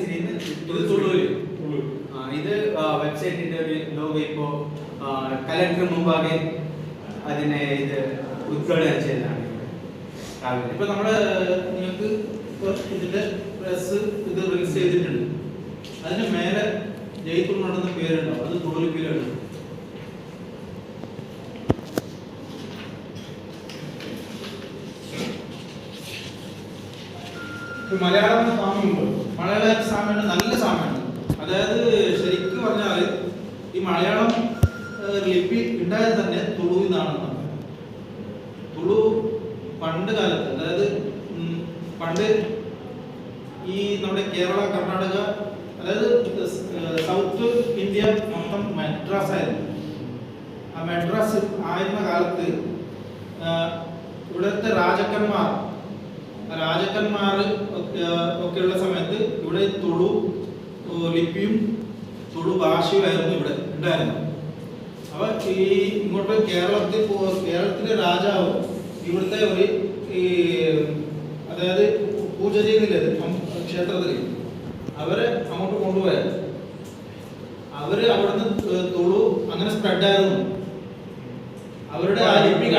സ്ഥിതി ഇത് വെബ്സൈറ്റിന്റെ ഒരു ലോഗോ ഇപ്പോ കലക്ടർ മുമ്പാകെ അതിനെ ഇത് ഉദ്ഘാടനം ചെയ്തതാണ്. ഇപ്പൊ നമ്മള് നിങ്ങൾക്ക് ഇതിന്റെ പ്രസ് ഇത് റിലീസ് ചെയ്തിട്ടുണ്ട്. അതിന് മേലെ ജയ്പൂർ നടന്ന പേരുണ്ടാവും, അത് തുളുലിപ്പിയിലാണ്. മലയാളം സാമ്യമുണ്ട്. മലയാള സാമ്യമുണ്ട്, നല്ല സാമ്യമുണ്ട്. അതായത് ശരിക്കും പറഞ്ഞാൽ ഈ മലയാളം ലിപി ഉണ്ടായത് തന്നെ തുളു എന്നാണ്. തുളു പണ്ട് കാലത്ത്, അതായത് പണ്ട് ഈ നമ്മുടെ കേരള, കർണാടക, അതായത് സൗത്ത് ഇന്ത്യ മൊത്തം മദ്രാസ് ആയിരുന്നു. ആ മദ്രാസ് ആയിരുന്ന കാലത്ത് ഇവിടുത്തെ രാജാക്കന്മാർ ഒക്കെയുള്ള സമയത്ത് ഇവിടെ തുളു ലിപിയും തുളു ഭാഷയുമായിരുന്നു ഇവിടെ ഉണ്ടായിരുന്നത്. അപ്പൊ ഈ ഇങ്ങോട്ട് കേരളത്തിലെ രാജാവ് ഇവിടുത്തെ ഒരു അതായത് പൂജ ചെയ്യുന്നില്ലേ ക്ഷേത്രത്തിൽ, അവരെ അങ്ങോട്ട് കൊണ്ടുപോയത്. അവര് അവിടുന്ന് തുളു അങ്ങനെ സ്പ്രെഡ് ആയിരുന്നു. അവരുടെ ആ ലിപി